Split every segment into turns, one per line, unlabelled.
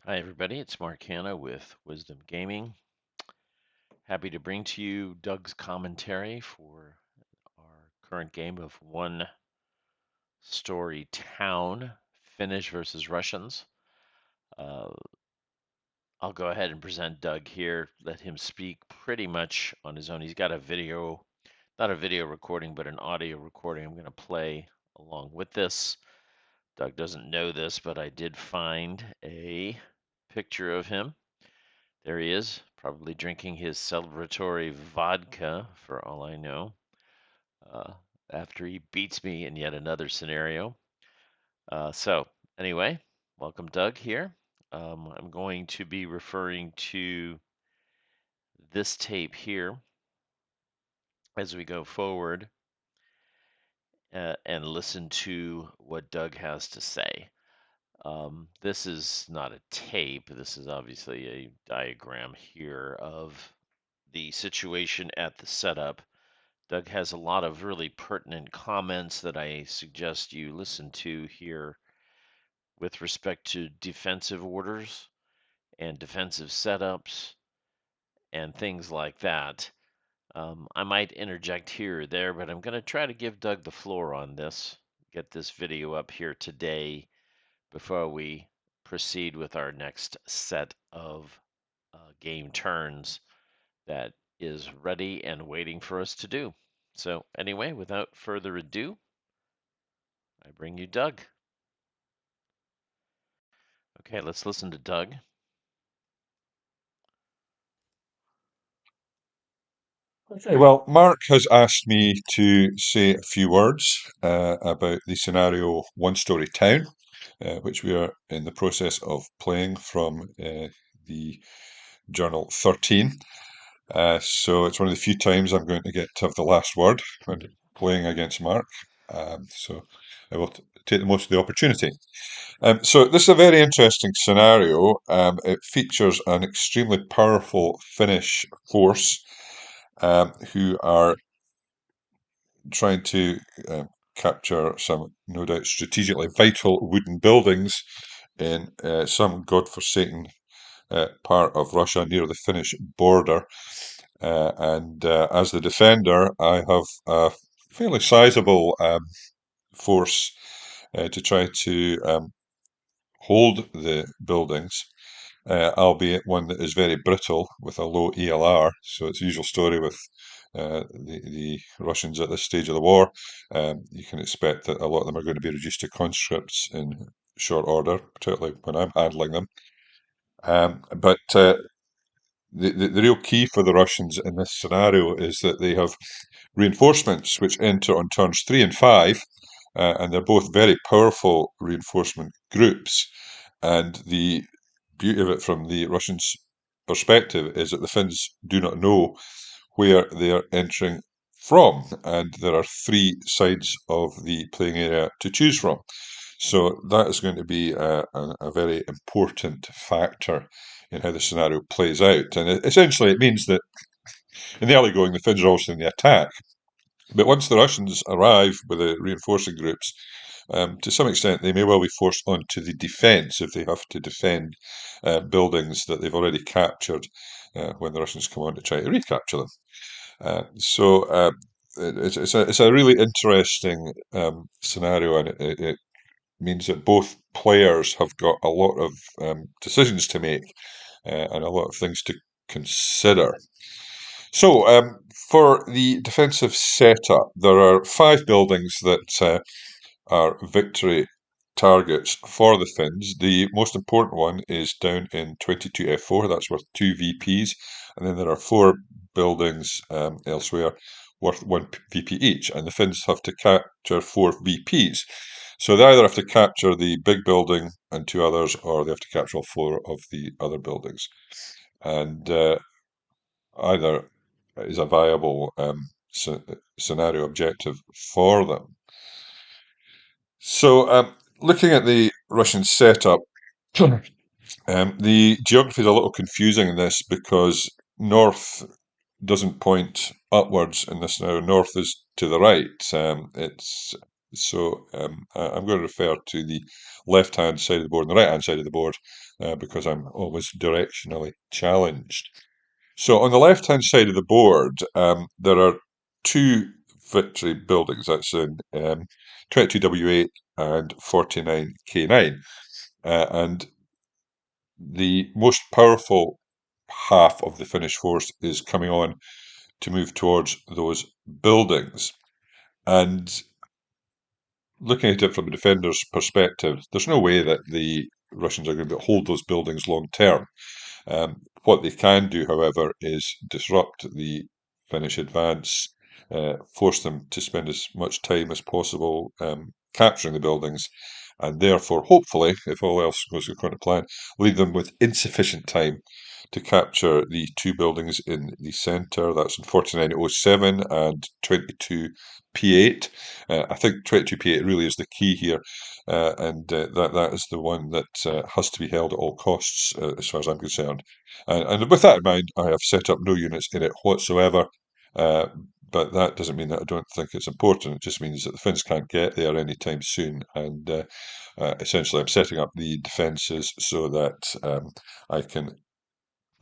Hi, everybody. It's Mark Hanna with Wisdom Gaming. Happy to bring to you Doug's commentary for our current game of One Story Town, Finnish versus Russians. Uh, I'll go ahead and present Doug here, let him speak pretty much on his own. He's got a video, not a video recording, but an audio recording I'm going to play along with this. Doug doesn't know this, but I did find a picture of him. There he is, probably drinking his celebratory vodka, for all I know, uh, after he beats me in yet another scenario. So, anyway, welcome, Doug, here. I'm going to be referring to this tape here as we go forward and listen to what Doug has to say. This is not a tape, this is obviously a diagram here of the situation at the setup. Doug has a lot of really pertinent comments that I suggest you listen to here with respect to defensive orders and defensive setups and things like that. I might interject here or there, but I'm going to try to give Doug the floor on this, get this video up here today before we proceed with our next set of game turns that is ready and waiting for us to do. So, anyway, without further ado, I bring you Doug. Okay, let's listen to Doug.
Okay, well, Mark has asked me to say a few words about the scenario One Story Town, which we are in the process of playing from the Journal 13. So it's one of the few times I'm going to get to have the last word when playing against Mark. So I will take the most of the opportunity. So this is a very interesting scenario. It features an extremely powerful Finnish force who are trying to capture some, no doubt, strategically vital wooden buildings in some godforsaken part of Russia near the Finnish border. And as the defender, I have a fairly sizable force to try to hold the buildings, albeit one that is very brittle with a low ELR. So it's the usual story with the Russians at this stage of the war. You can expect that a lot of them are going to be reduced to conscripts in short order, particularly when I'm handling them. But the real key for the Russians in this scenario is that they have reinforcements which enter on turns 3 and 5, and they're both very powerful reinforcement groups. And the beauty of it from the Russians' perspective is that the Finns do not know where they are entering from, and there are three sides of the playing area to choose from. So that is going to be a very important factor in how the scenario plays out. And essentially, it means that in the early going, the Finns are also in the attack. But once the Russians arrive with the reinforcing groups, to some extent, they may well be forced onto the defence if they have to defend buildings that they've already captured when the Russians come on to try to recapture them. So it's a really interesting scenario, and it means that both players have got a lot of decisions to make and a lot of things to consider. So, for the defensive setup, there are five buildings that are victory targets for the Finns. The most important one is down in 22F4, that's worth 2 VPs, and then there are four buildings elsewhere worth 1 VP each, and the Finns have to capture 4 VPs. So they either have to capture the big building and two others, or they have to capture all four of the other buildings. And either is a viable scenario objective for them. So, looking at the Russian setup, the geography is a little confusing in this because north doesn't point upwards in this now. North is to the right. It's So I'm going to refer to the left-hand side of the board and the right-hand side of the board because I'm always directionally challenged. So on the left-hand side of the board, there are two victory buildings. That's in 22W8 and 49K9. And the most powerful half of the Finnish force is coming on to move towards those buildings. And looking at it from a defender's perspective, there's no way that the Russians are going to hold those buildings long term. What they can do, however, is disrupt the Finnish advance, force them to spend as much time as possible capturing the buildings, and therefore, hopefully, if all else goes according to plan, leave them with insufficient time to capture the two buildings in the centre. That's in 4907 and 22P8. I think 22P8 really is the key here, and that is the one that has to be held at all costs, as far as I'm concerned. And with that in mind, I have set up no units in it whatsoever. Uh, but that doesn't mean that I don't think it's important. It just means that the Finns can't get there anytime soon. And essentially, I'm setting up the defences so that I can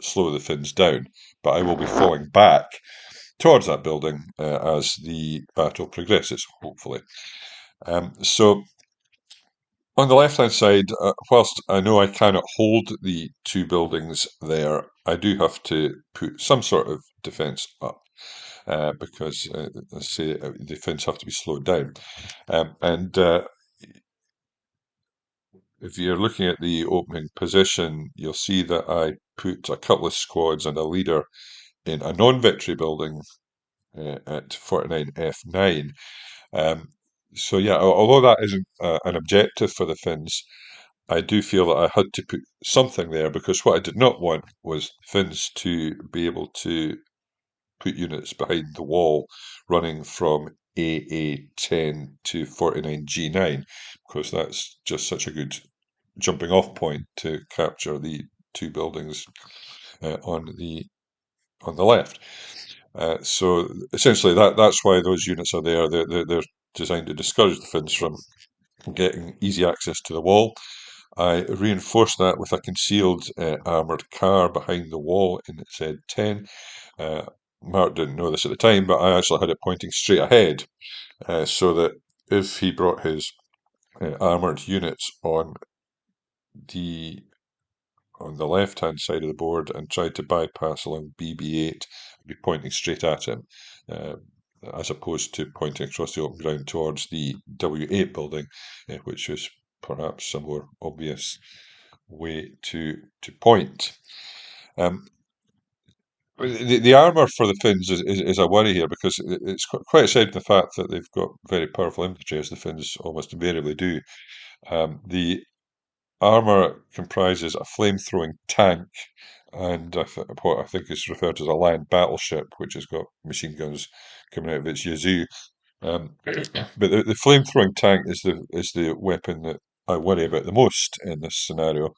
slow the Finns down. But I will be falling back towards that building as the battle progresses, hopefully. So on the left-hand side, whilst I know I cannot hold the two buildings there, I do have to put some sort of defence up because, as I say, the Finns have to be slowed down. And if you're looking at the opening position, you'll see that I put a couple of squads and a leader in a non-victory building at 49F9. Um, so yeah, although that isn't an objective for the Finns, I do feel that I had to put something there because what I did not want was Finns to be able to put units behind the wall running from AA10 to 49G9 because that's just such a good jumping off point to capture the two buildings on the left. So essentially, that's why those units are there. They're designed to discourage the Finns from getting easy access to the wall. I reinforced that with a concealed armoured car behind the wall in Z10. Uh, Mark didn't know this at the time, but I actually had it pointing straight ahead so that if he brought his armoured units the on the left-hand side of the board and tried to bypass along BB8, I'd be pointing straight at him, uh, as opposed to pointing across the open ground towards the W8 building, which was perhaps a more obvious way to point. Um, the armour for the Finns is a worry here because it's quite aside from the fact that they've got very powerful infantry, as the Finns almost invariably do. The armour comprises a flame-throwing tank and what I think is referred to as a land battleship, which has got machine guns coming out of its yazoo. But the flame-throwing tank is the weapon that I worry about the most in this scenario.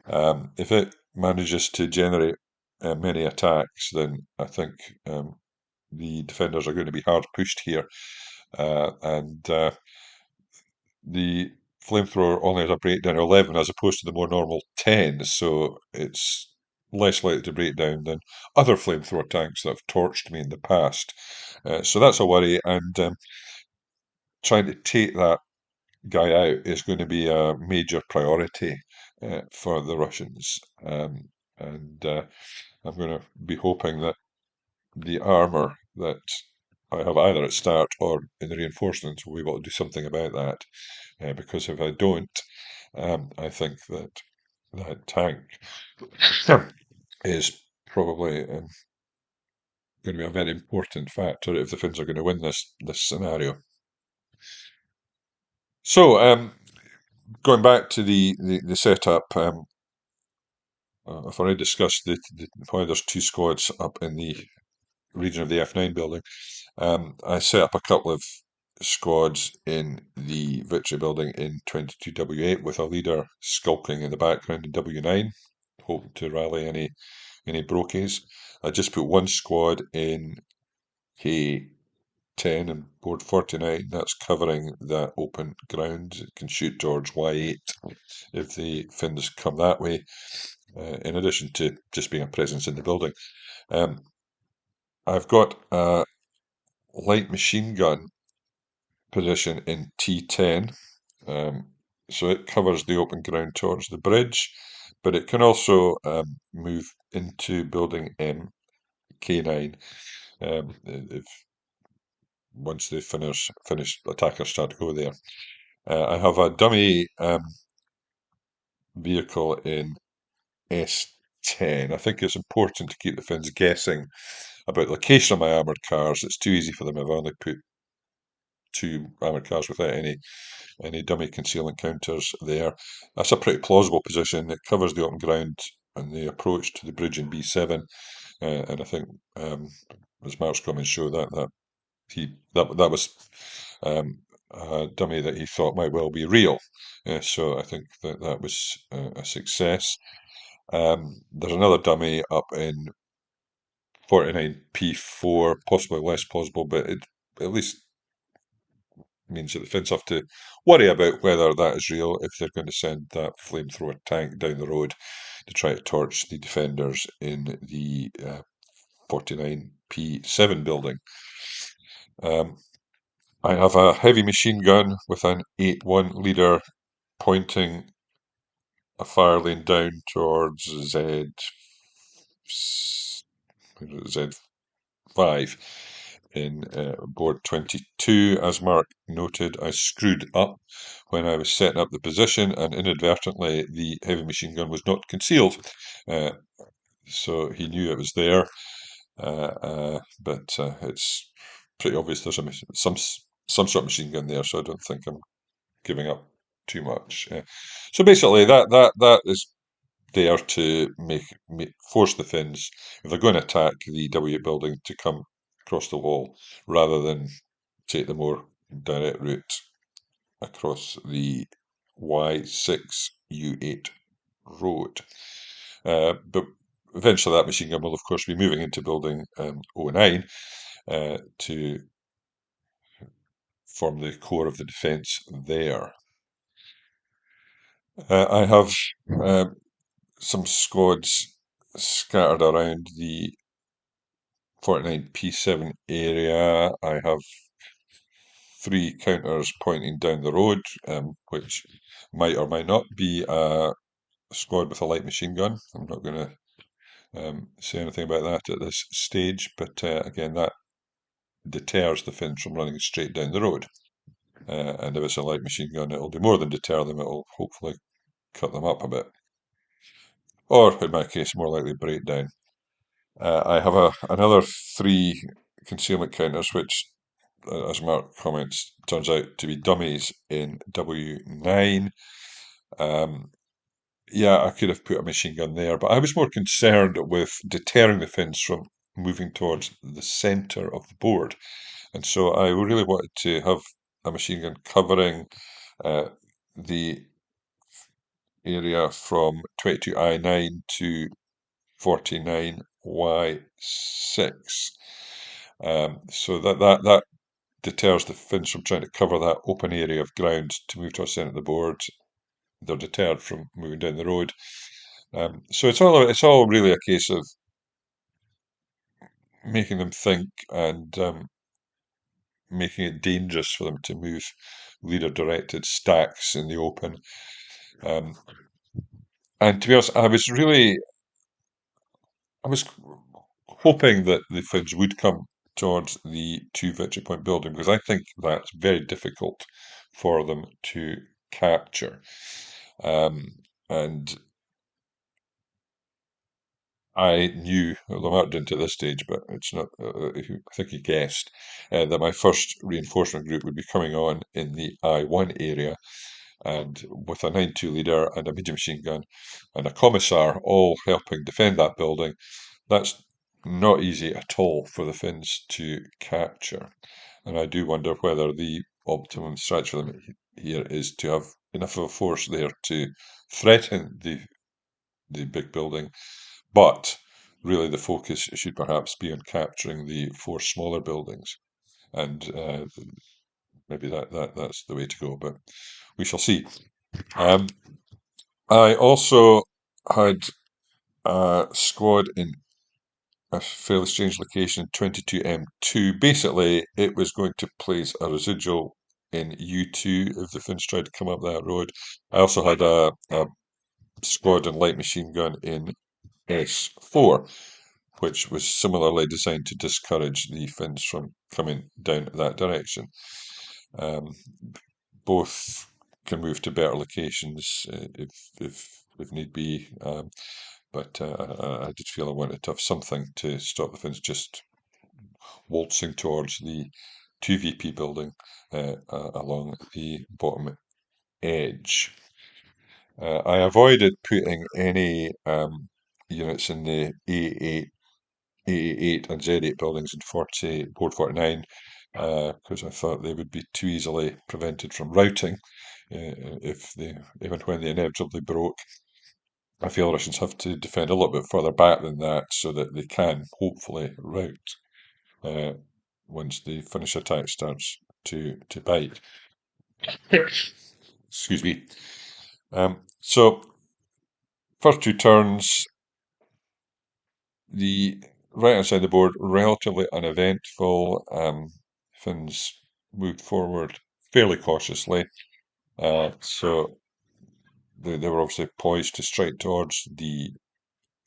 If it manages to generate many attacks, then I think the defenders are going to be hard pushed here, and the flamethrower only has a breakdown of 11 as opposed to the more normal 10, so it's less likely to break down than other flamethrower tanks that have torched me in the past. So that's a worry, and trying to take that guy out is going to be a major priority for the Russians. And I'm going to be hoping that the armour that I have either at start or in the reinforcements will be able to do something about that. Because if I don't, I think that that tank is probably going to be a very important factor if the Finns are going to win this scenario. So, going back to the setup, I've already discussed why there's two squads up in the region of the F9 building. I set up a couple of squads in the Victory building in 22W8 with a leader skulking in the background in W9, hoping to rally any brokies. I just put one squad in K 10 and board 49, that's covering that open ground. It can shoot towards Y8 if the Finns come that way, in addition to just being a presence in the building. Um, I've got a light machine gun position in T10, um, so it covers the open ground towards the bridge, but it can also move into building MK9 if once they finish attackers start to go there. I have a dummy vehicle in S10. I think it's important to keep the Finns guessing about the location of my armoured cars. It's too easy for them if I only put two armoured cars without any dummy concealment counters there. That's a pretty plausible position. It covers the open ground and the approach to the bridge in B7. And I think, as Mark's comments show, that was a dummy that he thought might well be real. So I think that was a success. There's another dummy up in 49P4, possibly less plausible, but it at least means that the Finns have to worry about whether that is real if they're going to send that flamethrower tank down the road to try to torch the defenders in the 49P7 building. Um, I have a heavy machine gun with an 8-1 leader pointing a fire lane down towards Z5 in board 22. As Mark noted, I screwed up when I was setting up the position, and inadvertently the heavy machine gun was not concealed. Uh, so he knew it was there, but it's pretty obvious there's some sort of machine gun there, so I don't think I'm giving up too much. So basically, that is there to force the Finns, if they're going to attack the W8 building, to come across the wall rather than take the more direct route across the Y6 U8 road. But eventually, that machine gun will, of course, be moving into building 09 to form the core of the defence there. I have some squads scattered around the 49P7 area. I have three counters pointing down the road, which might or might not be a squad with a light machine gun. I'm not going to say anything about that at this stage, but again, that deters the Finns from running straight down the road. And if it's a light machine gun, it'll do more than deter them, it'll hopefully cut them up a bit. Or, in my case, more likely break down. I have another three concealment counters, which, as Mark comments, turns out to be dummies in W9. Yeah, I could have put a machine gun there, but I was more concerned with deterring the Finns from moving towards the centre of the board. And so I really wanted to have a machine gun covering the area from 22I9 to 49Y6. So that deters the Finns from trying to cover that open area of ground to move to a centre of the board. They're deterred from moving down the road. So it's all really a case of making them think and making it dangerous for them to move leader-directed stacks in the open. Um, and to be honest, I was hoping that the Finns would come towards the two victory point building because I think that's very difficult for them to capture. And I knew, although I'm not into this stage, but it's not, I think you guessed, that my first reinforcement group would be coming on in the I1 area and with a 9-2 leader and a medium machine gun and a commissar all helping defend that building. That's not easy at all for the Finns to capture. And I do wonder whether the optimum strategy for them here is to have enough of a force there to threaten the big building, but really the focus should perhaps be on capturing the four smaller buildings. and maybe that's the way to go. But we shall see. Um, I also had a squad in a fairly strange location, 22M2. Basically, it was going to place a residual in U2 if the Finns tried to come up that road. I also had a squad and light machine gun in S4, which was similarly designed to discourage the Finns from coming down that direction. Um, both can move to better locations if need be. But I did feel I wanted to have something to stop the Finns just waltzing towards the 2VP building along the bottom edge. I avoided putting any units in the A8, A8 and Z8 buildings in Board 49 because I thought they would be too easily prevented from routing if they, even when they inevitably broke. I feel Russians have to defend a little bit further back than that so that they can hopefully rout uh, once the Finnish attack starts to bite. Excuse me. So first two turns, the right hand side of the board relatively uneventful. Finns moved forward fairly cautiously, so they were obviously poised to strike towards the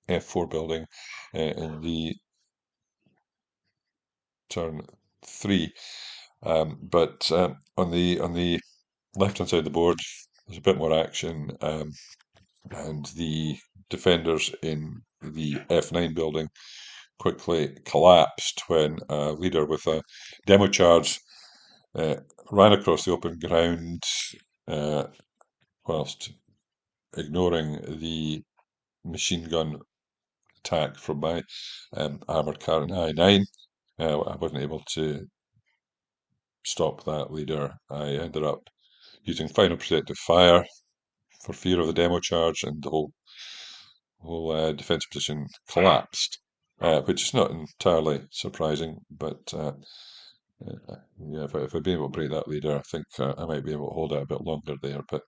F4 building in the turn three. But on the left hand side of the board, there's a bit more action, and the defenders in the F9 building quickly collapsed when a leader with a demo charge uh, ran across the open ground uh, whilst ignoring the machine gun attack from my armoured car in I9. I wasn't able to stop that leader. I ended up using final protective fire for fear of the demo charge, and the whole defence position collapsed, which is not entirely surprising. But yeah, if I'd been able to break that leader, I think I might be able to hold out a bit longer there. But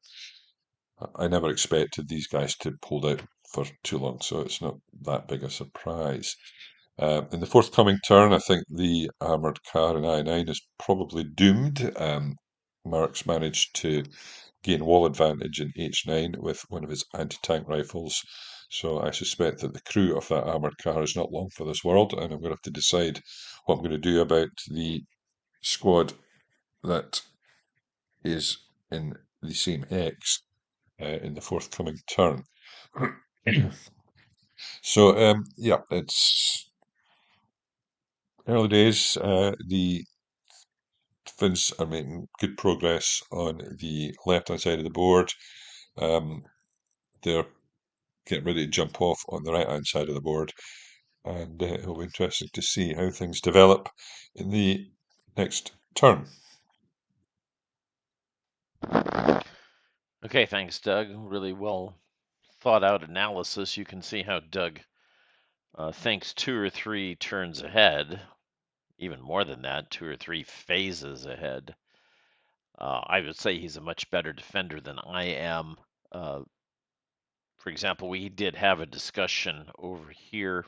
I never expected these guys to hold out for too long, so it's not that big a surprise. In the forthcoming turn, I think the armoured car in I9 is probably doomed. Marks managed to gain wall advantage in H9 with one of his anti-tank rifles, so I suspect that the crew of that armoured car is not long for this world, and I'm going to have to decide what I'm going to do about the squad that is in the same X in the forthcoming turn. So, yeah, it's early days. The Finns are making good progress on the left-hand side of the board. Um, they're getting ready to jump off on the right-hand side of the board, and it'll be interesting to see how things develop in the next turn.
Okay, thanks, Doug. Really well thought out analysis. You can see how Doug thinks two or three turns ahead, even more than that, two or three phases ahead. I would say he's a much better defender than I am. Uh, for example, we did have a discussion over here.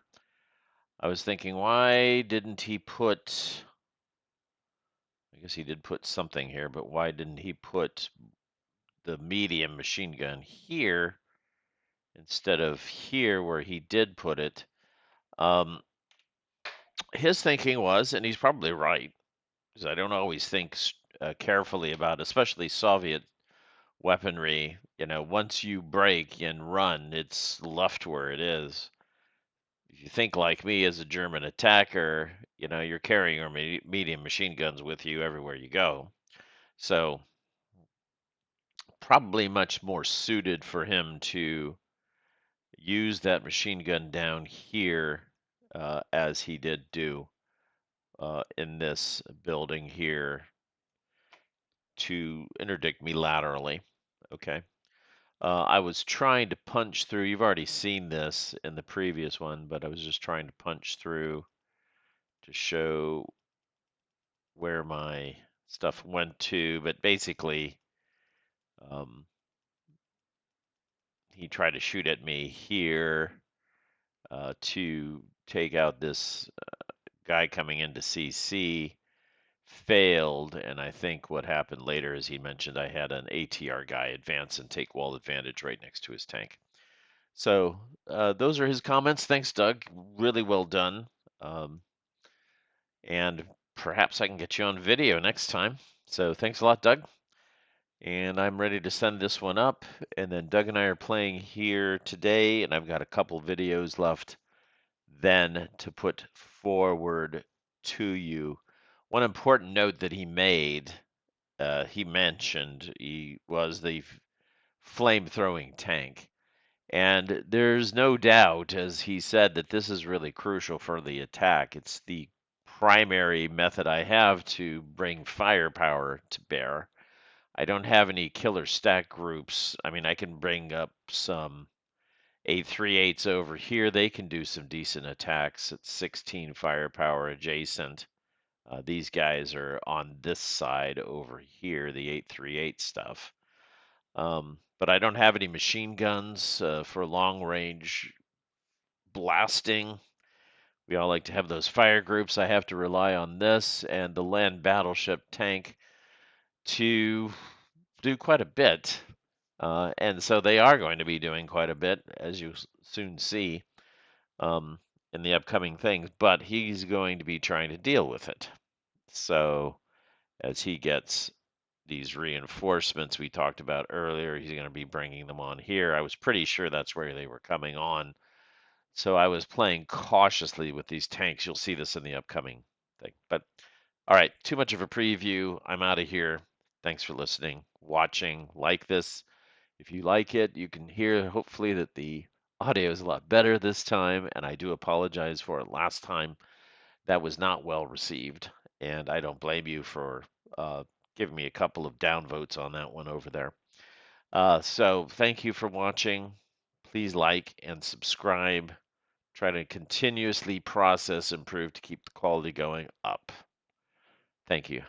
I was thinking, why didn't he put, I guess he did put something here, but why didn't he put the medium machine gun here instead of here where he did put it? Um, his thinking was, and he's probably right, because I don't always think carefully about, especially Soviet weaponry. You know, once you break and run, it's left where it is. If you think like me as a German attacker, you know, you're carrying your medium machine guns with you everywhere you go. So, probably much more suited for him to use that machine gun down here as he did do in this building here to interdict me laterally. Okay. I was trying to punch through. You've already seen this in the previous one, but I was just trying to punch through to show where my stuff went to, but basically, um, he tried to shoot at me here to take out this guy coming into CC. Failed, and I think what happened later is he mentioned I had an ATR guy advance and take wall advantage right next to his tank. So those are his comments. Thanks, Doug. Really well done. Um, and perhaps I can get you on video next time. So thanks a lot, Doug. And I'm ready to send this one up. And then Doug and I are playing here today, and I've got a couple videos left then to put forward to you. One important note that he mentioned, he was the flame throwing tank. And there's no doubt, as he said, that this is really crucial for the attack. It's the primary method I have to bring firepower to bear. I don't have any killer stack groups. I mean, I can bring up some 838s over here. They can do some decent attacks at 16 firepower adjacent. These guys are on this side over here, the 838 stuff. But I don't have any machine guns for long range blasting. We all like to have those fire groups. I have to rely on this and the land battleship tank to do quite a bit. And so they are going to be doing quite a bit, as you soon see um, in the upcoming things, but he's going to be trying to deal with it. So as he gets these reinforcements we talked about earlier, he's going to be bringing them on here. I was pretty sure that's where they were coming on. So I was playing cautiously with these tanks. You'll see this in the upcoming thing. But all right, too much of a preview. I'm out of here. Thanks for listening, watching, like this. If you like it, you can hear hopefully that the audio is a lot better this time, and I do apologize for it last time. That was not well received, and I don't blame you for giving me a couple of downvotes on that one over there. So thank you for watching. Please like and subscribe. Try to continuously process, improve to keep the quality going up. Thank you.